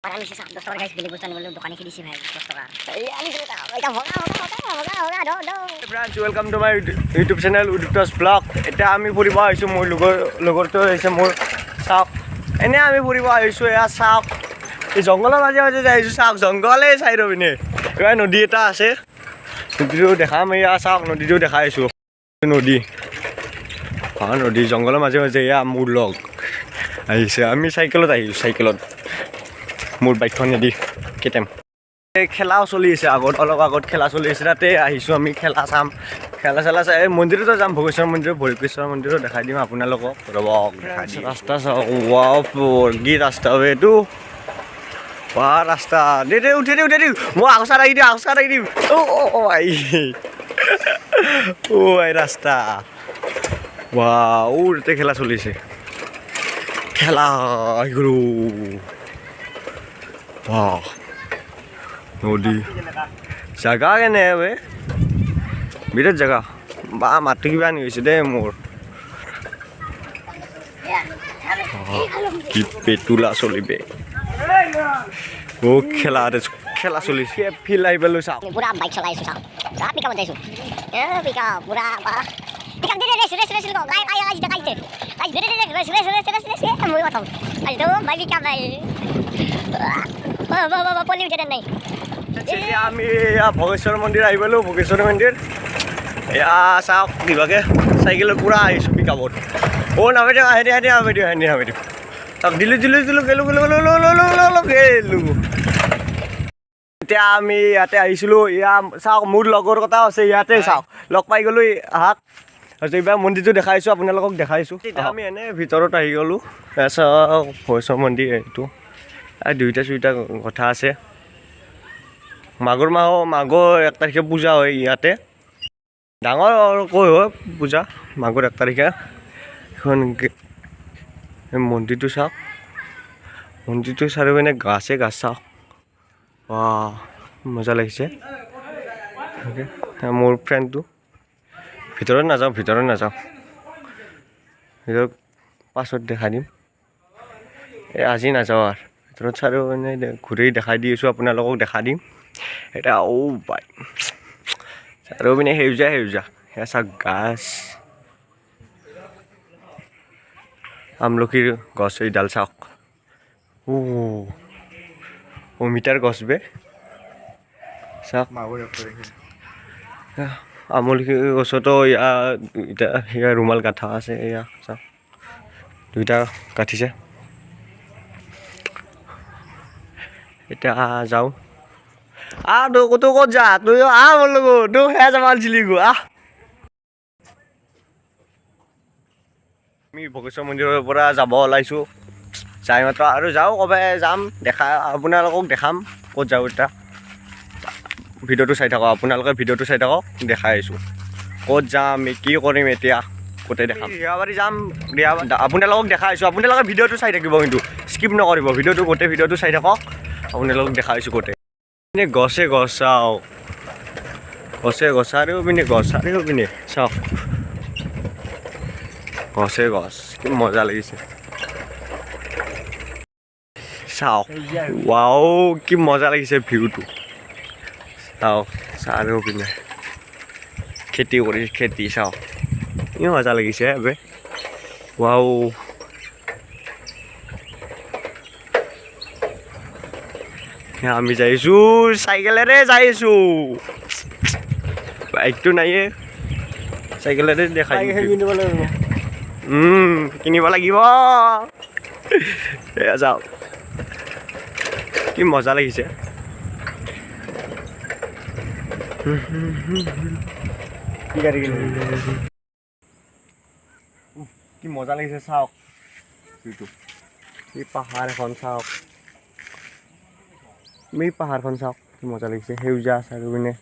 Parang isa sa 2 guys, bili gusto nila dukan ni si bhai 10 টাকা এই আমি যেটা এটা ভগা do friends, welcome to my YouTube channel Udiptos Vlog. এটা আমি ফুৰিব আহিছো মোৰ লগৰটো হৈছে মোৰ চাওক এনে আমি ফুৰিব আহিছো এয়া চাওক এই জংগলৰ মাজে মাজে যাইছো চাওক জংগলে চাই ৰবিনে এয়া নদী এটা আছে নদীটো দেখাম এয়া চাওক নদীটো দেখাইছো নদী নদী জংগলৰ মাজে মাজে এয়া মোৰ লগ আহিছে আমি চাইকেলত আহিছো চাইকেলত মোৰ বাইকখন দি কেটেম খেলাও চলি আছে আগত অলপ আগত খেলা চলি আছে তাতে আহিছোঁ আমি খেলা চাম খেলা চেলা চাই মন্দিৰতো যাম ভোগেশ্বৰ মন্দিৰ ভৰিকেশ্বৰ মন্দিৰো দেখাই দিম আপোনালোকক ৰ'ব ৰাস্তা চাওক ৱাও কি ৰাস্তা হয় এইটো ৱা ৰাস্তা দে উঠি দিওঁ মই আগচাৰ আহি দিম আই ৰাস্তা ৱাও তাতে খেলা চলিছে খেলা আহি গ'লো ৱাও নদী জাগা কেনে বে বিৰাট জাগা বা মাটি কিবা আনি হৈছে দেই মোৰ কি পেটুলা চলিবে ও খেলা চলিছে ফিল আহি পেলো চাওক পুরা বাইক চলাইছো চাও যা পিকা বতাইছো পিকা পুরা পিকা দে রেস গো গাই আই দেখাইতে গাই দে রেস মই কথাও আই তো ভাই পিকা ভাই বাবা পলি উঠে নাই আমি ভোগেশ্বৰ মন্দিৰ আহি পালোঁ ভোগেশ্বৰ মন্দিৰ এয়া চাওক কিবাকে চাইকেলত পূৰা আহিছোঁ পিকআপত নামি দিওঁ আহি দিওঁ তাক দিলোঁ এতিয়া আমি ইয়াতে আহিছিলোঁ এয়া চাওক মোৰ লগৰ কথা আছে ইয়াতে চাওক লগ পাই গ'লোঁ আহাক এইবাৰ মন্দিৰটো দেখাইছোঁ আপোনালোকক দেখাইছোঁ আমি এনেই ভিতৰত আহি গ'লোঁ চাওক ভোগেশ্বৰ মন্দিৰ এইটো দুইটা কথা আছে মাঘৰ 1 তাৰিখে পূজা হয় ইয়াতে ডাঙৰকৈ হয় পূজা মাঘৰ 1 তাৰিখে এখন মন্দিৰটো চাওক মন্দিৰটো চাৰিওপিনে গাছে গাছ চাওক মজা লাগিছে মোৰ ফ্ৰেণ্ডটো ভিতৰত নাযাওঁ ভিতৰত পাছত দেখাই দিম আজি নাযাওঁ আৰু ভিতৰত চাৰিওপিনে ঘূৰি দেখাই দি আছোঁ আপোনালোকক দেখাই দিম এটা বাই চাৰিওপিনে সেউজীয়া সেয়া চাওক গাছ আমলখিৰ গছ এইডাল চাওক অমিতাৰ গছ বে চাওক আমলখি গছতো এয়া ৰুমাল গাঠা আছে এয়া চাওক দুইটা গাঠিছে এতিয়া যাওঁ তই ক'ত যা তই মোৰ লগত তই সেয়া যাব আনিছিলি আমি ভোগেশ্বৰ মন্দিৰৰ পৰা যাব ওলাইছোঁ যাই মাত্ৰ আৰু যাওঁ ক'বাই যাম আপোনালোকক দেখাম ক'ত যাওঁ এতিয়া ভিডিঅ'টো চাই থাকক আপোনালোকে ভিডিঅ'টো চাই থাকক দেখাই আহিছোঁ ক'ত যাম কি কৰিম এতিয়া গোটেই দেখাম ৰিহাবাৰী যাম আপোনালোকক দেখাই আহিছোঁ আপোনালোকে ভিডিঅ'টো চাই থাকিব কিন্তু স্কিপ নকৰিব গোটেই ভিডিঅ'টো চাই থাকক আপোনালোকক দেখাইছোঁ গোটেই গছে গছ চাওক পিনে চাওক গছে গছ কি মজা লাগিছে চাওক ৱাও কি মজা লাগিছে ভিউটো চাওক চাৰিওপিনে খেতি চাওক কি মজা লাগিছে বে ৱাও আমি যাইছোঁ চাইকেলেৰে যাইছোঁ বাইকটো নাইয়ে চাইকেলেৰে দেখাই কিনিব লাগিব এয়া যাওক কি মজা লাগিছে কি মজা লাগিছে চাওক এই পাহাৰ এখন চাওক পাহাৰখন চাওক কি মজা লাগিছে সেউজীয়া চাৰিওপিনে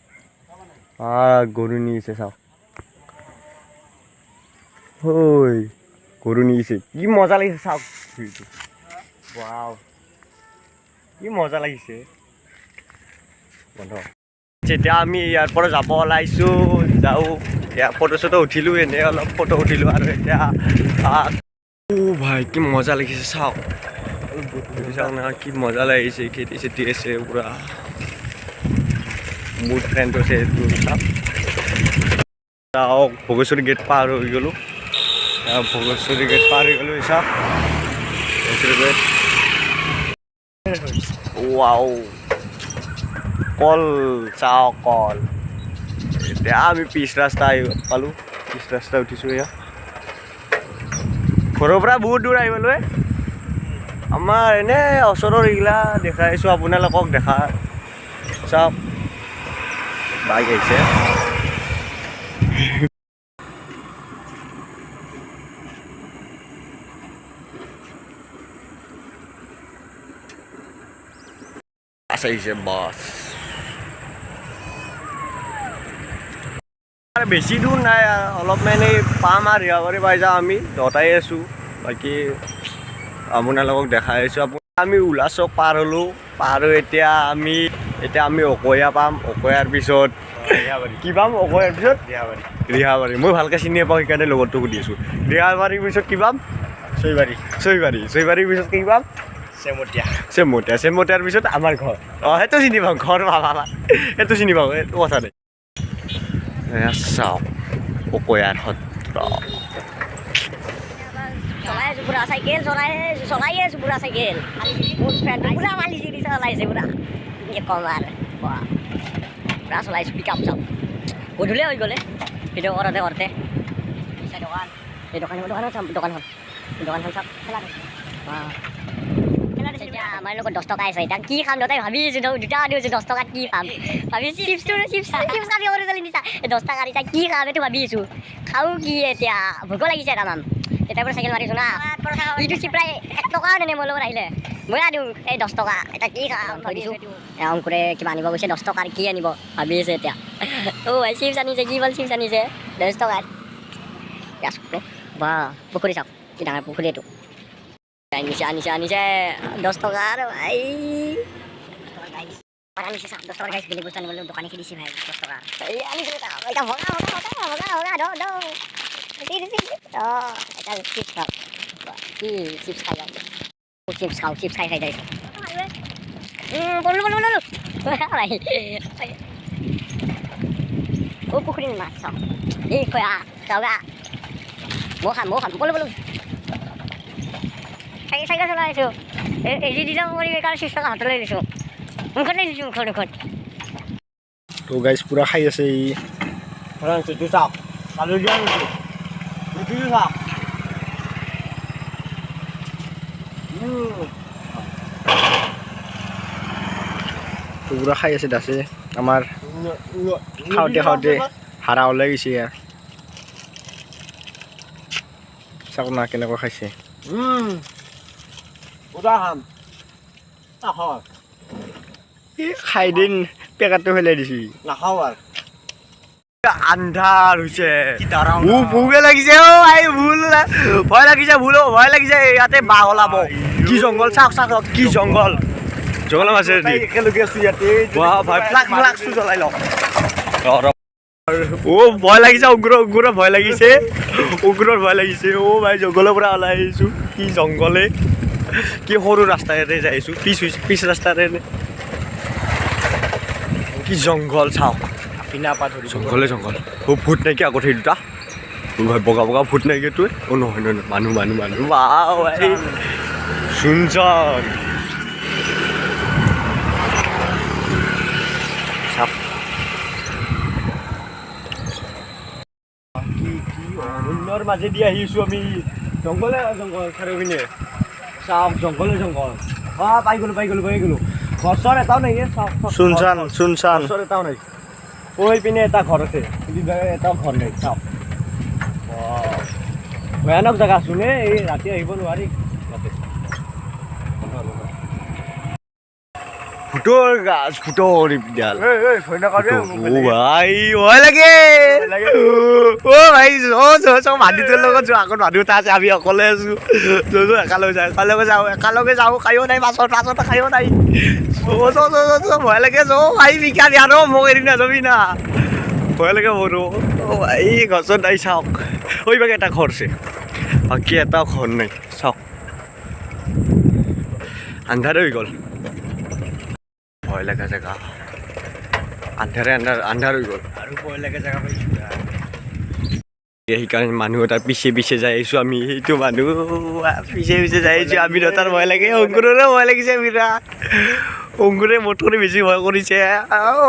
গৰু নিছে চাওক গৰু নিছে কি মজা লাগিছে চাওক ৱাও কি মজা লাগিছে বন্ধ যেতিয়া আমি ইয়াৰ পৰা যাব ওলাইছোঁ যাওঁ এতিয়া ফটো উঠিলোঁ এনেই অলপ ফটো উঠিলোঁ আৰু এতিয়া ভাই কি মজা লাগিছে চাওক চাওক না কি মজা লাগিছে খেতি চেতি আছে পুৰা মোৰ ফ্ৰেণ্ড আছে এইটো চাওক ভোগেশ্বৰী গেট পাৰ হৈ গ'লোঁ ভোগেশ্বৰী গেট পাৰ হৈ গ'লোঁ চাওক ভোগেশ্বৰী গেট ৱাও কল চাওক কল এতিয়া আমি পিছ ৰাস্তা পালোঁ পিছ ৰাস্তা উঠিছোঁ এয়া ঘৰৰ পৰা বহুত দূৰ আহি পালোঁ আমাৰ এনে ওচৰৰ এইগিলা দেখাইছোঁ আপোনালোকক দেখা চাওক বাইক আহিছে আহিছে বাছ বেছি দূৰ নাই অলপমান এই পাম আৰু ৰিহাবাৰী পাই যাওঁ আমি দটাই আছোঁ বাকী আপোনালোকক দেখাই আছোঁ আমি উলা চক পাৰ হ'লোঁ পাৰ হৈ এতিয়া আমি অকয়া পাম অকয়াৰ পিছত কি পাম অকয়াৰ পিছত ৰিহাবাৰী মই ভালকৈ চিনি নাপাওঁ সেইকাৰণে লগৰটো সুধি আছোঁ ৰিহাবাৰীৰ পিছত কি পাম ছয়বাৰীৰ পিছত কি পাম চেমতীয়াৰ পিছত আমাৰ ঘৰ অঁ সেইটো চিনি পাওঁ ঘৰ ভাবা সেইটো চিনি পাওঁ এইটো কথা নাই চাওক অকয়াৰ সত্ৰ চলাই আছোঁ পুৰা চাইকেল চলাই আছোঁ পুৰা চাইকেল মোৰ ফ্ৰেণ্ড পুৰা মালি চিৰি চলাইছে পুৰা কি ক'ম আৰু পুৰা চলাইছোঁ পিক আপ চাওক গধূলি হৈ গ'লে ভিডিঅ' কৰোঁতে এই দোকানখন চাওক এতিয়া আমাৰ লগত 10 টকা আছে এতিয়া কি খাম দেউতাই ভাবিছোঁ দুটা দিছোঁ 10 টকাত কি খাম ভাবি চিপছ খাবি অৰিজিনেল নিচা 10 টকাৰ এতিয়া কি খাম এইটো ভাবিছোঁ খাওঁ কি এতিয়া ভোক লাগিছে তামাম তেতিয়াৰ পৰা চাইকেল মাৰিছোঁ না ইটো চিপ প্ৰায় 1 টকাও নেনে মোৰ লগত আহিলে মই দিওঁ এই 10 টকা এতিয়া কি খাম ভাবিছোঁ অংকুৰে কিবা আনিব গৈছে 10 টকাৰ কি আনিব ভাবি আছে এতিয়া ভাই চিপছ আনিছে কি বল চিপছ আনিছে 10 টকাত বা পুখুৰী চাওক কি ডাঙৰ পুখুৰী এইটো আনিছে 10 টকাৰ ভাই আনিছে 10 টকাৰ গাইছ বেলেগ বস্তু আনিবলৈ দোকানী খেলিছে ভাই 10 টকাৰ এই আনিছে এটা ভগা এটা চিপছ খাওঁ কি চিপছ খাই যাওঁ চিপছ খাই যাইছোঁ বলো ও পুখুৰীৰ মাছ চাওঁ এই খয়া চাওগা মই খাম বলো চাইকেল চলাই আছোঁ এৰি দিলোঁ কৰি কাৰণ 6 টকা হাতলৈ দিছোঁ মুখতে দিছোঁ মুখত তো গাইছ পুৰা খাই আছে ই চাওক আলহীয়া চাওক তো পুৰা খাই আছে দাসে আমাৰ খাওঁতে হাৰা ওলাই গৈছে ইয়াৰ চাওক না কেনেকৈ খাইছে খাই দিন পেকেটটো ফেলাই দিছি নাখাওঁ আৰু আন্ধাৰ হৈছে ভোকে লাগিছে ভয় লাগিছে ইয়াতে বাঘ ওলাব কি জংঘল চাওক কি জংঘল আছে একেলগে আছো ইয়াতে জ্বলাই লওক ভয় লাগিছে উগ্ৰৰ ভয় লাগিছে ভাই জংঘলৰ পৰা ওলাই আহিছোঁ কি জংঘলে কি সৰু ৰাস্তাৰে যাই আহিছোঁ পিছ ৰাস্তাৰে কি জংঘল চাওক জংঘল ভূত নাইকিয়া আগত সেই দুটা বগা ভূত নাইকিয়া তোৰ নহয় মানুহ শুনচোন অৰণ্যৰ মাজেদি আহিছোঁ আমি জংঘল চাৰিওপিনে চাওক জংঘল পাই গ'লোঁ ঘৰ এটাও নাই শুনচান ঘৰ এটাও নাই কৈ পিনে এটা ঘৰ আছে এটাও ঘৰ নাই চাওক ভয়ানক জেগা আছোনে এই ৰাতি আহিব নোৱাৰি ভূতৰ গাছ ভূতৰ বিদ্যাল ভাই ভয় লাগে ভাই মানুহটোৰ লগত যোৱা আগত মানুহ এটা আছে আমি অকলে আছোঁ একেলগে যাওঁ খায়ো নাই মাছৰ খায়ো নাই ভয় লাগে ভাই বিকা দিয়া ন মোক এৰি নাযাবি না ভয় লাগে মোৰো ভাই গছত নাই চাওক বাকী এটা ঘৰ আছে বাকী এটা ঘৰ নাই চাওক আন্ধাৰ হৈ গ'ল ভয় লগা জেগা আন্ধাৰ হৈ গ'ল আৰু ভয় লগা জেগা পাইছোঁ সেইকাৰণে মানুহ এটাৰ পিছে যাই আহিছোঁ আমি সেইটো মানুহ পিছে যাই আহিছোঁ আমি তাৰ ভয় লাগে অংকুৰৰো ভয় লাগিছে বিৰাট অংকুৰে মোতকৈ বেছি ভয় কৰিছে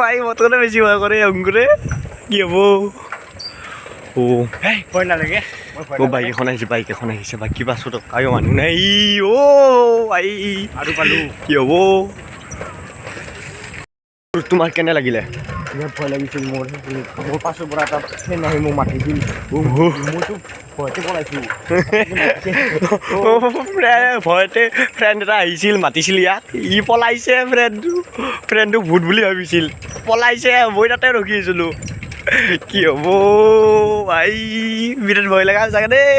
ভাই মোতকৈ বেছি ভয় কৰে অংকুৰে কি হ'ব ভয় নালাগে বাইক এখন আহিছে বাকী পাছত কায়ো মানুহ নাই ভাই আৰু পালোঁ কি হ'ব তোমাৰ কেনে লাগিলে বিৰাট ভয় লাগিছিল মোৰ পাছৰ পৰা এটা ফ্ৰেণ্ড আহি মোক মাতিছিল মইতো ভয়তে পলাইছোঁ ভয়তে ফ্ৰেণ্ড এটা আহিছিল মাতিছিল ইয়াক ই পলাইছে ফ্ৰেণ্ডটো ভূত বুলি ভাবিছিল পলাইছে মই তাতে ৰখি আছিলোঁ কি হ'ব ভাই বিৰাট ভয় লগা চাগে দেই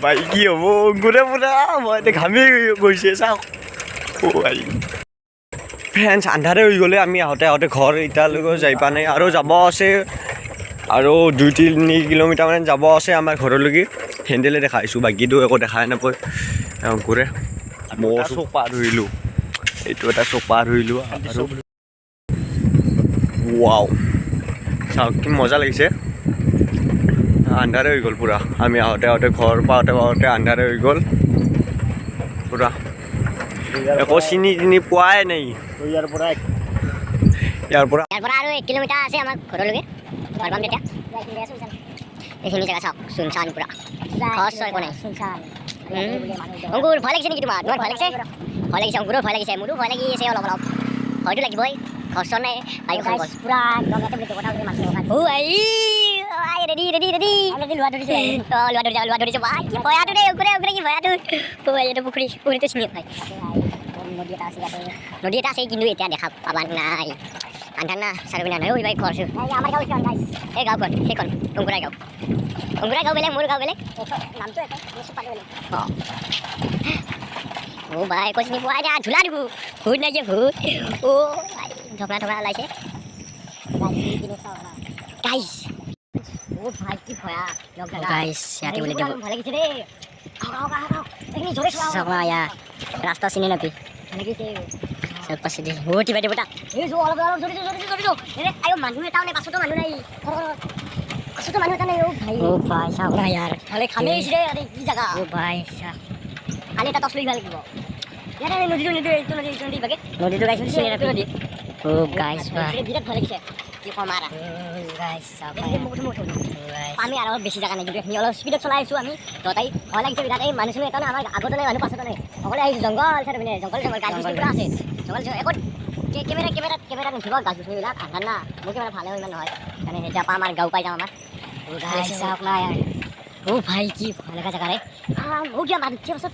ভাই কি হ'ব গোৰে পুৰা ভয়তে ঘামি গৈছে চাওক ভাই ফ্ৰেণ্ডছ আন্ধাৰে হৈ গ'লে আমি আহোঁতে ঘৰ এতিয়ালৈকে যাই পোৱা নাই আৰু যাব আছে আৰু 2-3 কিলোমিটাৰমান যাব আছে আমাৰ ঘৰলৈকে হেণ্ডেলে দেখাইছোঁ বাকীটো একো দেখাই নাপায় ঘূৰে মই চক পাৰ ধৰিলোঁ এইটো এটা চক পাৰ ধৰিলোঁ আৰু ৱাও চাওক কি মজা লাগিছে আন্ধাৰে হৈ গ'ল পূৰা আমি আহোঁতে ঘৰ পাওঁতে আন্ধাৰে হৈ গ'ল পূৰা একো চিনি পোৱাই নাই ইয়াৰ পৰা ইয়াৰ পৰা আৰু 1 কিলোমিটাৰ আছে আমাৰ ঘৰলৈকে ঘৰ পাম তেতিয়া এইখিনি জেগা চাওক চুনচান পুৰা খৰচ একো নাই অংকুৰ ভয় লাগিছে নেকি তোমাৰ ভয় লাগিছে অংকুৰৰ ভয় লাগিছে মোৰো ভয় লাগি আছে অলপ হয়তো লাগিবই খৰচ নাই বাইকখন পুৰা ৰেডি লোৱা ধৰিছে ভাই কি ভয়াটো দেই অংকুৰে কি ভয়াটো এইটো পুখুৰীটো চিনি পাই নদী এটা আছে কিন্তু এতিয়া দেখা পাবা নাই আন্ধাৰ না চাৰিপিনে নাই ভাই ঘৰ আমাৰ গাঁও এই গাঁওখন সেইখন অংকুৰাই গাঁও বেলেগ মোৰ গাঁও বেলেগ নামটো ভাই কৈ চিনি পোৱা এতিয়া ঝোলা দেখো ভূত নাই যে ভূত ভাই ঢকলা ওলাইছে গাইছ ভাই কি ভয়া গাইছ ইয়াতে বুলি দিব ভয় লাগিছে দেই ৰাস্তা চিনি নাপি পাছে দে কিবা দিব তাক অলপ মানুহ এটা নাই পাছতো মানুহ নাই মানুহ এটা নাই ভাই ভাই চাওক না ইয়াৰ খালে খামে আহিছে দে কি জাগা ভাই চা খালি এটা টচ লৈ লাগিব ইয়াতে নদীটো গাইছ চিনি নাপি গাইছ বিৰাট ভয় লাগিছে কি কমাৰা আমি আৰু বেছি জাগা নাই কিন্তু এইখিনি অলপ স্পীডত চলাই আছোঁ আমি তহঁতাই ভয় লাগিছে বিৰাট এই মানুহ এটা নাই আমাৰ আগতো নাই মানুহ পাছতো নাই অকলে আহিছোঁ জংঘল চাই পিনে জংঘল গাছ গছনি পুৰা আছে জংঘল একো কেমেৰা নুঠিব গাছ গছনিবিলাক আন্ধাৰ না মোৰ কেমেৰা ভালে ইমান নহয় মানে এতিয়া পৰা আমাৰ গাঁও পাই যাওঁ আমাৰ চাওক না ভাই কি ভয় লগা জেগা ৰে কিবা মাতিছে পাছত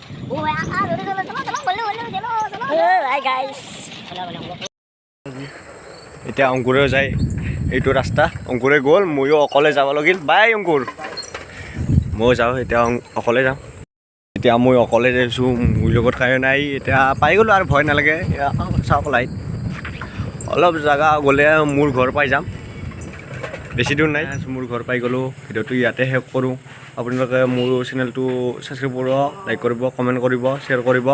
এতিয়া অংকুৰেও যায় এইটো ৰাস্তা অংকুৰে গ'ল ময়ো অকলে যাব লাগিল বাই অংকুৰ ময়ো যাওঁ এতিয়া অকলে যাওঁ এতিয়া মই অকলে যাইছোঁ মোৰ লগত কায়ো নাই এতিয়া পাই গ'লোঁ আৰু ভয় নালাগে চাওক লাইট অলপ জেগা গ'লে মোৰ ঘৰ পাই যাম বেছি দূৰ নাই মোৰ ঘৰ পাই গ'লোঁ ভিডিঅ'টো ইয়াতে শেষ কৰোঁ আপোনালোকে মোৰ চেনেলটো ছাবস্ক্ৰাইব কৰিব লাইক কৰিব কমেণ্ট কৰিব শ্বেয়াৰ কৰিব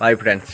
বাই ফ্ৰেণ্ডছ